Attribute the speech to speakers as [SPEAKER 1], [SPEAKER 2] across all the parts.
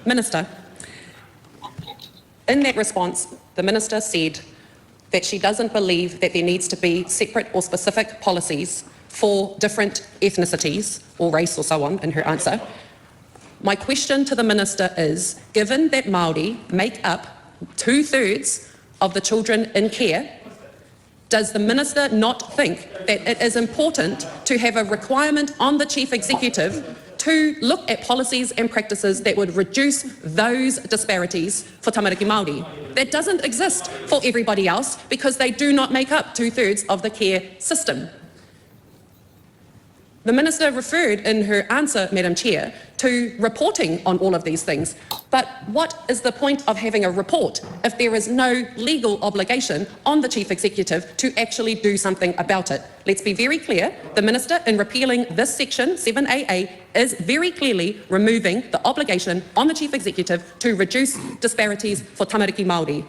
[SPEAKER 1] Minister, in that response, the Minister said that she doesn't believe that there needs to be separate or specific policies for different ethnicities or race or so on in her answer. My question to the Minister is, given that Māori make up 2/3 of the children in care, does the Minister not think that it is important to have a requirement on the Chief Executive to look at policies and practices that would reduce those disparities for tamariki Māori? That doesn't exist for everybody else because they do not make up 2/3 of the care system. The Minister referred in her answer, Madam Chair, to reporting on all of these things. But what is the point of having a report if there is no legal obligation on the Chief Executive to actually do something about it? Let's be very clear. The Minister, in repealing this section, 7AA, is very clearly removing the obligation on the Chief Executive to reduce disparities for tamariki Māori.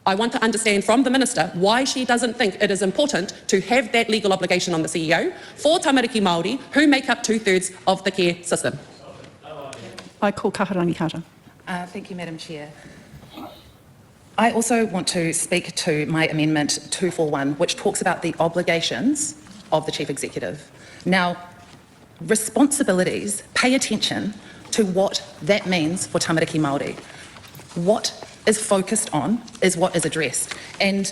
[SPEAKER 1] I want to understand from the Minister why she doesn't think it is important to have that legal obligation on the CEO for tamariki Māori who make up 2/3 of the care system.
[SPEAKER 2] I call Kahurangi Carter.
[SPEAKER 3] Thank you, Madam Chair. I also want to speak to my amendment 241, which talks about the obligations of the Chief Executive. Now, responsibilities, pay attention to what that means for tamariki Māori. What is focused on is what is addressed. And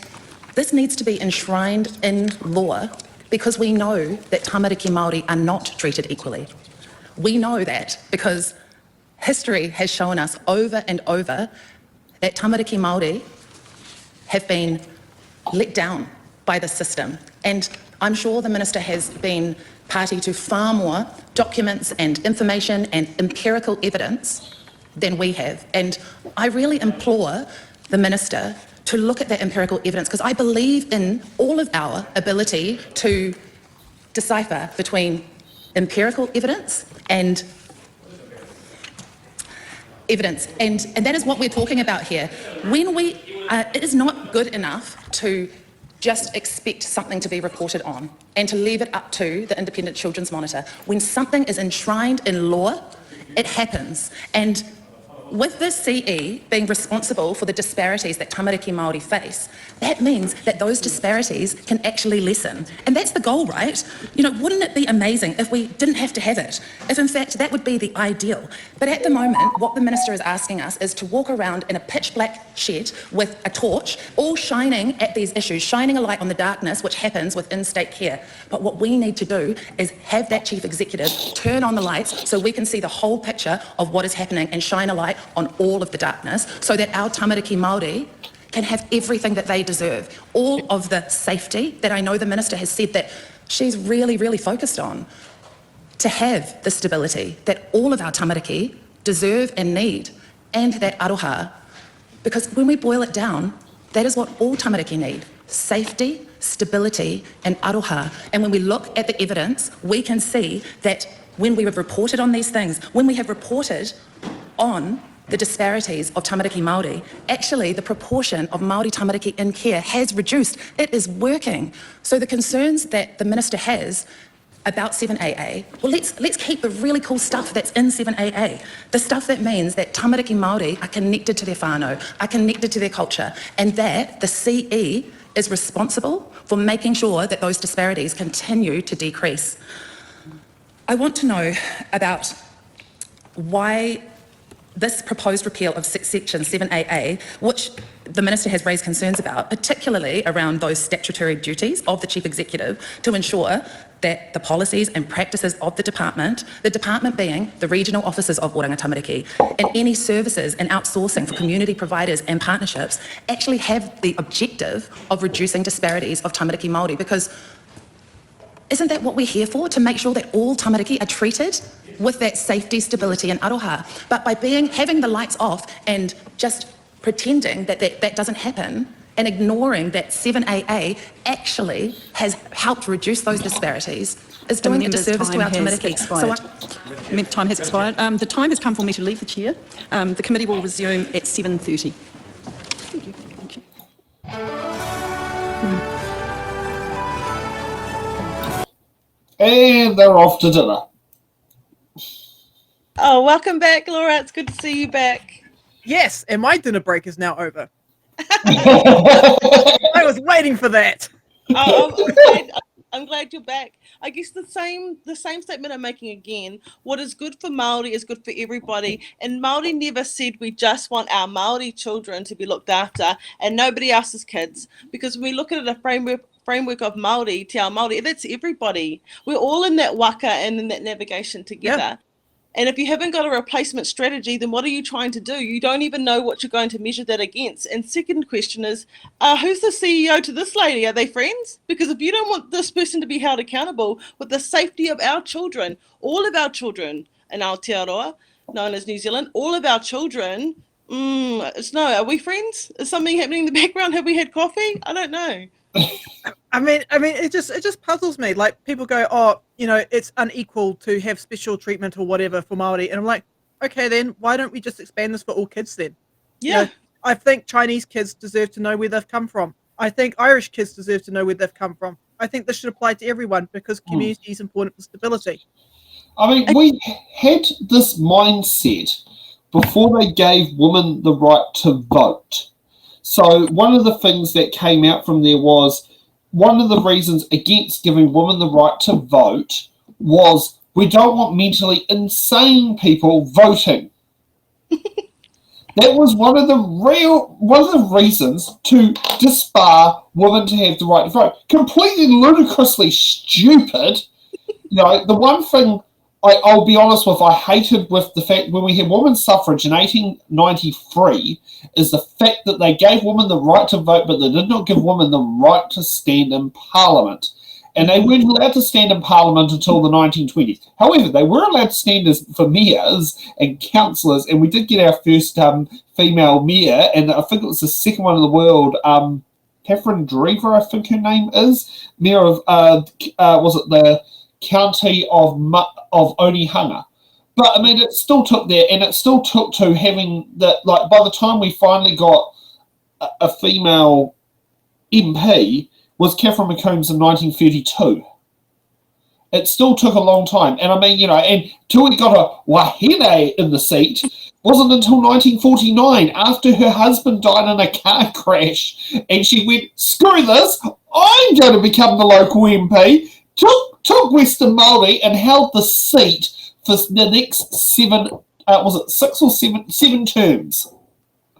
[SPEAKER 3] this needs to be enshrined in law because we know that tamariki Māori are not treated equally. We know that because history has shown us over and over that tamariki Māori have been let down by the system. And I'm sure the Minister has been party to far more documents and information and empirical evidence than we have. And I really implore the Minister to look at that empirical evidence because I believe in all of our ability to decipher between empirical evidence and evidence. And that is what we're talking about here. When it is not good enough to just expect something to be reported on and to leave it up to the Independent Children's Monitor. When something is enshrined in law, it happens. And with the CE being responsible for the disparities that tamariki Māori face, that means that those disparities can actually lessen. And that's the goal, right? You know, wouldn't it be amazing if we didn't have to have it? If in fact that would be the ideal. But at the moment, what the Minister is asking us is to walk around in a pitch black shed with a torch, all shining at these issues, shining a light on the darkness which happens with in-state care. But what we need to do is have that Chief Executive turn on the lights so we can see the whole picture of what is happening and shine a light on all of the darkness so that our tamariki Māori can have everything that they deserve. All of the safety that I know the Minister has said that she's really, really focused on. To have the stability that all of our tamariki deserve and need, and that aroha. Because when we boil it down, that is what all tamariki need. Safety, stability, and aroha. And when we look at the evidence, we can see that when we have reported on these things, when we have reported on the disparities of tamariki Māori, actually the proportion of Māori tamariki in care has reduced. It is working. So the concerns that the Minister has about 7AA, well, let's keep the really cool stuff that's in 7AA. The stuff that means that tamariki Māori are connected to their whānau, are connected to their culture, and that the CE is responsible for making sure that those disparities continue to decrease. I want to know about why this proposed repeal of Section 7AA, which the Minister has raised concerns about, particularly around those statutory duties of the Chief Executive to ensure that the policies and practices of the department being the regional offices of Oranga Tamariki, and any services and outsourcing for community providers and partnerships actually have the objective of reducing disparities of tamariki Māori, because isn't that what we're here for? To make sure that all tamariki are treated with that safety, stability and aroha. But by having the lights off and just pretending that doesn't happen and ignoring that 7AA actually has helped reduce those disparities is doing a disservice to our tamariki.
[SPEAKER 2] Time has expired. The time has come for me to leave the chair. The committee will resume at 7:30. Thank you. Thank you.
[SPEAKER 4] And they're off to dinner. Oh, welcome back, Laura. It's good to see you back.
[SPEAKER 5] Yes, and my dinner break is now over. I was waiting for that.
[SPEAKER 4] I'm glad you're back. I guess the same statement I'm making again. What is good for Māori is good for everybody. And Māori never said we just want our Māori children to be looked after and nobody else's kids. Because when we look at a framework of Māori, te ao Māori, that's everybody. We're all in that waka and in that navigation together.
[SPEAKER 5] Yeah.
[SPEAKER 4] And if you haven't got a replacement strategy, then what are you trying to do? You don't even know what you're going to measure that against. And second question is, who's the CEO to this lady? Are they friends? Because if you don't want this person to be held accountable with the safety of our children, all of our children in Aotearoa, known as New Zealand, all of our children, are we friends? Is something happening in the background? Have we had coffee? I don't know.
[SPEAKER 5] I mean, it just puzzles me. Like, people go, oh, it's unequal to have special treatment or whatever for Māori, and I'm like, okay, then why don't we just expand this for all kids then?
[SPEAKER 4] Yeah.
[SPEAKER 5] I think Chinese kids deserve to know where they've come from. I think Irish kids deserve to know where they've come from. I think this should apply to everyone because community is important for stability.
[SPEAKER 6] I mean, we had this mindset before they gave women the right to vote. So one of the things that came out from there was one of the reasons against giving women the right to vote was we don't want mentally insane people voting. That was one of the reasons to disbar women to have the right to vote. Completely ludicrously stupid. The one thing I'll be honest with, I hated with the fact when we had women's suffrage in 1893 is the fact that they gave women the right to vote, but they did not give women the right to stand in Parliament. And they weren't allowed to stand in Parliament until the 1920s. However, they were allowed to stand for mayors and councillors, and we did get our first female mayor, and I think it was the second one in the world, Catherine Drever, I think her name is, mayor of, was it the county of Onehunga. But, I mean, it still took there, and it still took to having that, like, by the time we finally got a female MP, was Catherine McCombs in 1932. It still took a long time. And I mean, and till we got a wahine in the seat, wasn't until 1949, after her husband died in a car crash, and she went, screw this, I'm going to become the local MP, took Western Māori and held the seat for the next seven terms.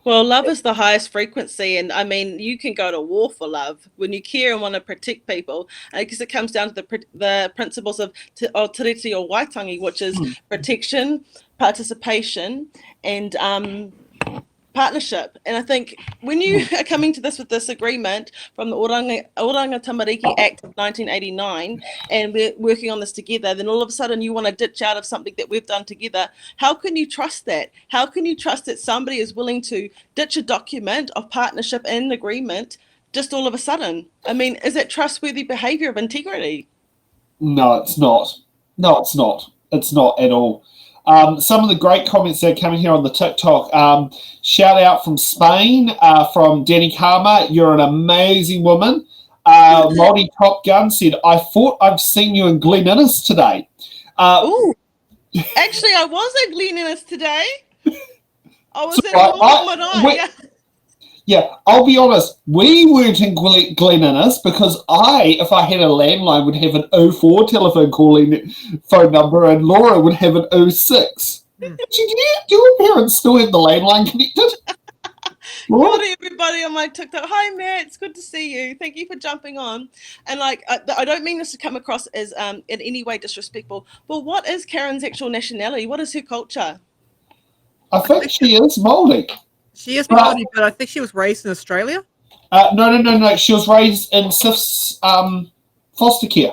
[SPEAKER 4] Well, love is the highest frequency, and I mean, you can go to war for love when you care and want to protect people. And I guess it comes down to the principles of Te Reti o Waitangi, which is protection, participation, and partnership. And I think when you are coming to this with this agreement from the Oranga Tamariki Act of 1989, and we're working on this together, then all of a sudden you want to ditch out of something that we've done together. How can you trust that? How can you trust that somebody is willing to ditch a document of partnership and agreement just all of a sudden? I mean, is it trustworthy behaviour of integrity?
[SPEAKER 6] No, it's not. No, it's not. It's not at all. Some of the great comments that are coming here on the TikTok. Shout out from Spain, from Danny Karma. You're an amazing woman. Māori Top Gun said, I thought I've seen you in Glen Innes today.
[SPEAKER 4] Ooh, actually, I was at Glen Innes today. I was at Marae.
[SPEAKER 6] Yeah, I'll be honest, we weren't in Glen Innes because if I had a landline, would have an 04 telephone calling phone number and Laura would have an 06. Do your parents still have the landline connected?
[SPEAKER 4] Good everybody on my TikTok. Hi, Matt. It's good to see you. Thank you for jumping on. And I don't mean this to come across as in any way disrespectful, but what is Karen's actual nationality? What is her culture?
[SPEAKER 6] I think she is Māori.
[SPEAKER 5] She is Māori, but I think she was raised in Australia.
[SPEAKER 6] No. She was raised in SIF's foster care.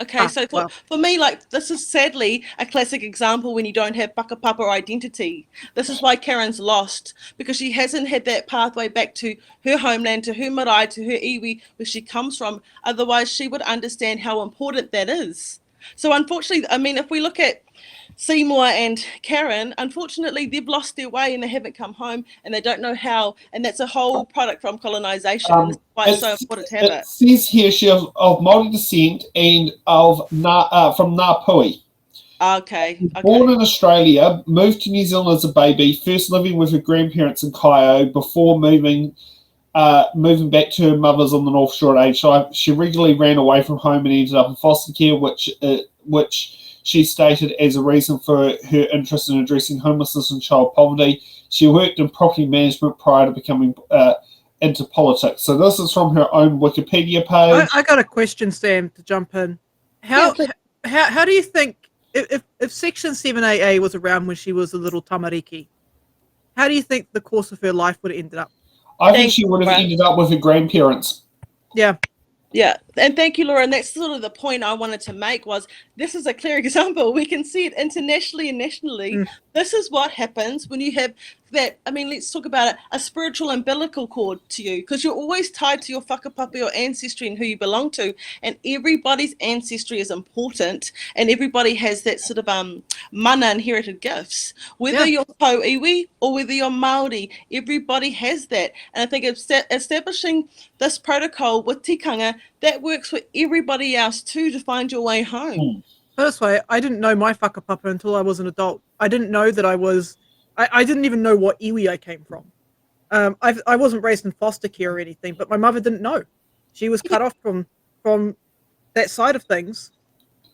[SPEAKER 4] Okay, so for me, this is sadly a classic example when you don't have whakapapa identity. This is why Karen's lost, because she hasn't had that pathway back to her homeland, to her marae, to her iwi, where she comes from. Otherwise, she would understand how important that is. So unfortunately, I mean, if we look at Seymour and Karen, unfortunately, they've lost their way and they haven't come home and they don't know how. And that's a whole product from colonisation. And that's why it's so important to have it.
[SPEAKER 6] It says here she is of Māori descent and from Ngā Pui.
[SPEAKER 4] Okay.
[SPEAKER 6] Born in Australia, moved to New Zealand as a baby, first living with her grandparents in Chhour before moving back to her mother's on the North Shore at age 5. She regularly ran away from home and ended up in foster care, which she stated as a reason for her interest in addressing homelessness and child poverty. She worked in property management prior to becoming into politics. So this is from her own Wikipedia page.
[SPEAKER 5] I got a question, Sam, to jump in. How do you think, if Section 7AA was around when she was a little tamariki, how do you think the course of her life would have ended up?
[SPEAKER 6] I think she would have ended up with her grandparents.
[SPEAKER 5] Yeah.
[SPEAKER 4] Yeah, and thank you, Laura. And that's sort of the point I wanted to make was this is a clear example. We can see it internationally and nationally. This is what happens when you have that. I mean, let's talk about it, a spiritual umbilical cord to you, because you're always tied to your whakapapa, your ancestry and who you belong to. And everybody's ancestry is important, and everybody has that sort of mana inherited gifts. Whether you're po iwi or whether you're Māori, everybody has that. And I think establishing this protocol with tikanga, that works for everybody else too, to find your way home.
[SPEAKER 5] Put this way, I didn't know my whakapapa until I was an adult. I didn't know that I didn't even know what iwi I came from. I wasn't raised in foster care or anything, but my mother didn't know. She was cut off from that side of things.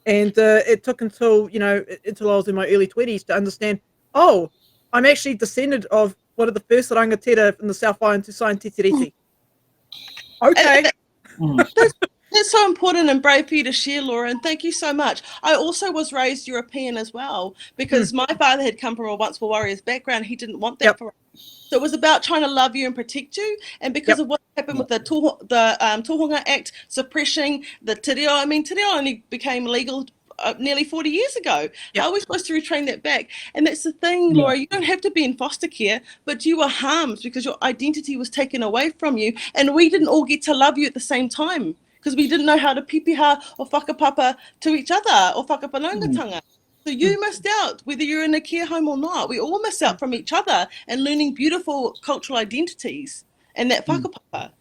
[SPEAKER 5] And it took until I was in my early 20s to understand, oh, I'm actually descended of one of the first rangatira in the South Island to sign Te Tiriti. Okay.
[SPEAKER 4] That's so important and brave for you to share, Laura, and thank you so much. I also was raised European as well, because my father had come from a once for warriors background. He didn't want that for us. So it was about trying to love you and protect you, and because of what happened with the Tohunga Act suppressing the te reo, I mean, te reo only became legal nearly 40 years ago. How are we supposed to retrain that back? And that's the thing, Laura, you don't have to be in foster care, but you were harmed because your identity was taken away from you, and we didn't all get to love you at the same time because we didn't know how to pipiha or whakapapa to each other or whakapanongatanga. So you missed out, whether you're in a care home or not. We all miss out from each other and learning beautiful cultural identities and that whakapapa.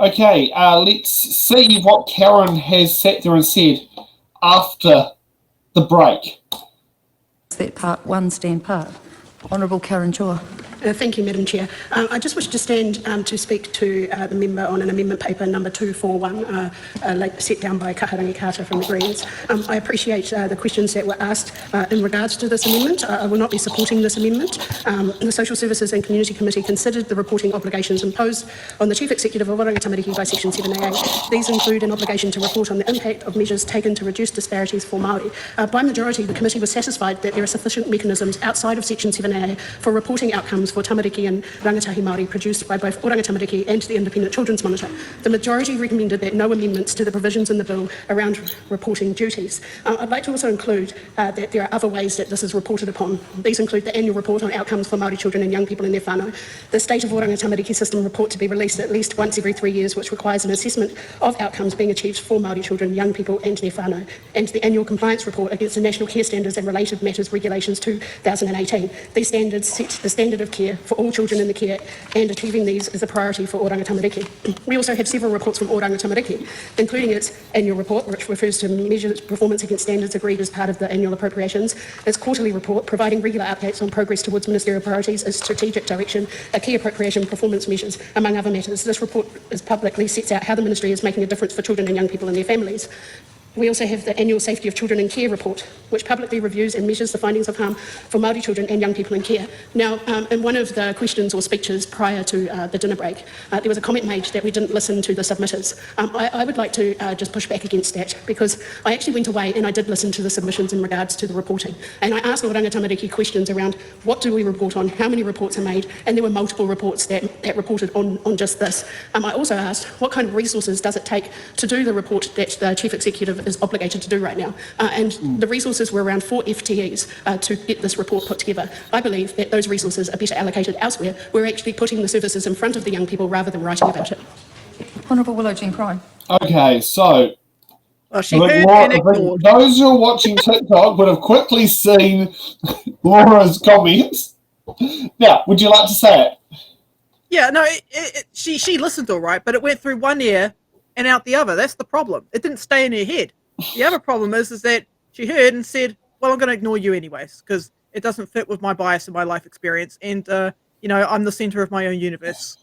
[SPEAKER 6] Okay, let's see what Karen has sat there and said after the break.
[SPEAKER 7] That part one stand part. Honourable Karen Chhour.
[SPEAKER 8] Thank you, Madam Chair. I just wish to stand to speak to the member on an amendment paper number 241 set down by Kahurangi Carter from the Greens. I appreciate the questions that were asked in regards to this amendment. I will not be supporting this amendment. The Social Services and Community Committee considered the reporting obligations imposed on the Chief Executive of Oranga Tamariki by Section 7AA. These include an obligation to report on the impact of measures taken to reduce disparities for Māori. By majority, the committee was satisfied that there are sufficient mechanisms outside of Section 7AA for reporting outcomes for tamariki and rangatahi Māori produced by both Oranga Tamariki and the Independent Children's Monitor. The majority recommended that no amendments to the provisions in the bill around reporting duties. I'd like to also include that there are other ways that this is reported upon. These include the annual report on outcomes for Māori children and young people in their whānau, the State of Oranga Tamariki system report to be released at least once every 3 years, which requires an assessment of outcomes being achieved for Māori children, young people and their whānau, and the annual compliance report against the National Care Standards and Related Matters Regulations 2018. These standards set the standard of care for all children in the care, and achieving these is a priority for Oranga Tamariki. We also have several reports from Oranga Tamariki, including its annual report, which refers to measures performance against standards agreed as part of the annual appropriations, its quarterly report providing regular updates on progress towards ministerial priorities, its strategic direction, a key appropriation performance measures, among other matters. This report publicly sets out how the ministry is making a difference for children and young people and their families. We also have the annual Safety of Children in Care report, which publicly reviews and measures the findings of harm for Māori children and young people in care. Now, in one of the questions or speeches prior to the dinner break, there was a comment made that we didn't listen to the submitters. I would like to just push back against that, because I actually went away and I did listen to the submissions in regards to the reporting. And I asked Oranga Tamariki questions around what do we report on, how many reports are made, and there were multiple reports that reported on just this. I also asked what kind of resources does it take to do the report that the Chief Executive is obligated to do right now. And the resources were around 4 FTEs to get this report put together. I believe that those resources are better allocated elsewhere. We're actually putting the services in front of the young people rather than writing about it.
[SPEAKER 7] Honourable Willow-Jean Prime.
[SPEAKER 6] Okay, so
[SPEAKER 5] She heard and ignored.
[SPEAKER 6] those who are watching TikTok would have quickly seen Laura's comments. Now, would you like to say it?
[SPEAKER 5] Yeah, no, she listened all right, but it went through one ear and out the other. That's the problem. It didn't stay in her head. The other problem is that She heard and said, well, I'm going to ignore you anyways, because it doesn't fit with my bias and my life experience. And, I'm the center of my own universe.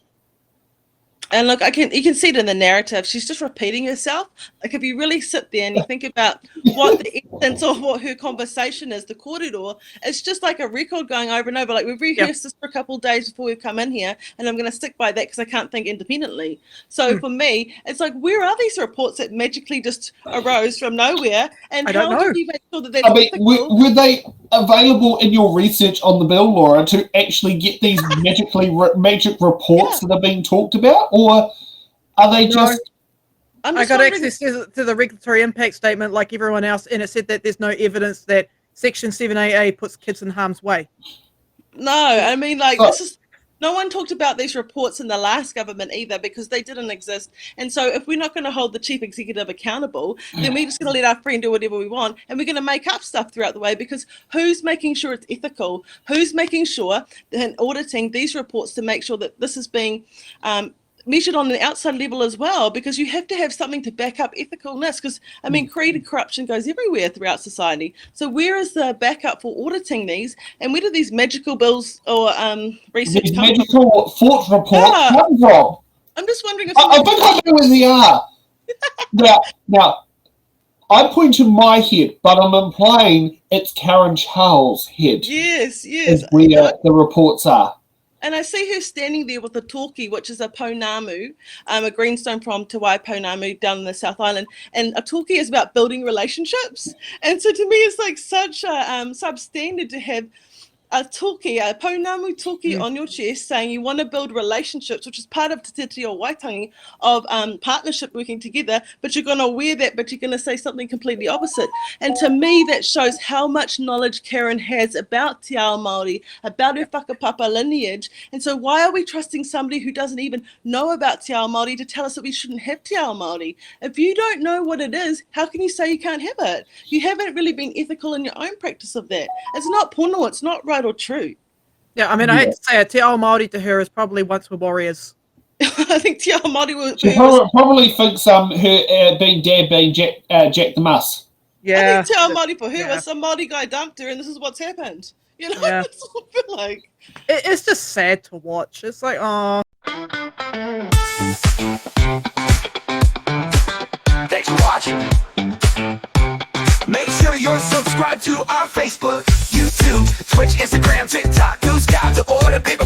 [SPEAKER 4] And look, you can see it in the narrative. She's just repeating herself. Like if you really sit there and you think about what the essence of what her conversation is, the korero, it's just like a record going over and over. Like we've rehearsed this for a couple of days before we've come in here, and I'm going to stick by that because I can't think independently. So for me, it's like, where are these reports that magically just arose from nowhere? And how do you make sure that they're
[SPEAKER 6] were they available in your research on the bill, Laura, to actually get these magic reports that are being talked about? Or are they just...
[SPEAKER 5] I got access to the regulatory impact statement like everyone else, and it said that there's no evidence that Section 7AA puts kids in harm's way.
[SPEAKER 4] No, I mean, like, this is... No one talked about these reports in the last government either because they didn't exist. And so if we're not going to hold the chief executive accountable, then we're just going to let our friend do whatever we want, and we're going to make up stuff throughout the way, because who's making sure it's ethical? Who's making sure that in auditing these reports to make sure that this is being measured on the outside level as well, because you have to have something to back up ethicalness, because I mean greed and corruption goes everywhere throughout society. So where is the backup for auditing these, and where do these magical bills or research
[SPEAKER 6] these
[SPEAKER 4] come
[SPEAKER 6] magical thought reports come from?
[SPEAKER 4] I'm just wondering if
[SPEAKER 6] I think I know where they are. now I point to my head, but I'm implying it's Karen Charles' head.
[SPEAKER 4] Yes
[SPEAKER 6] is where the reports are.
[SPEAKER 4] And I see her standing there with a talkie, which is a pounamu, a greenstone from Te Wai pounamu down in the South Island. And a talkie is about building relationships. And so to me, it's like such a substandard to have a talkie, a pounamu talkie on your chest saying you want to build relationships, which is part of Te Reo Waitangi of partnership working together, but you're going to wear that, but you're going to say something completely opposite. And to me, that shows how much knowledge Karen has about Te Ao Māori, about her whakapapa lineage. And so why are we trusting somebody who doesn't even know about Te Ao Māori to tell us that we shouldn't have Te Ao Māori? If you don't know what it is, how can you say you can't have it? You haven't really been ethical in your own practice of that. It's not pono, it's not right or true.
[SPEAKER 5] Yeah, I mean, I hate to say it, Te Ao Māori to her is probably once were warriors.
[SPEAKER 4] I think Te Ao Māori was...
[SPEAKER 6] She probably thinks her being dad being Jack the Muss.
[SPEAKER 5] Yeah.
[SPEAKER 4] I think Te Ao Māori for her was some Māori guy dumped her and this is what's happened. You know, that's what I feel like.
[SPEAKER 5] It's just sad to watch. It's like, oh.
[SPEAKER 9] Thanks for watching. Make sure you're subscribed to our Facebook, YouTube, Twitch, Instagram, TikTok. News got the order, paper.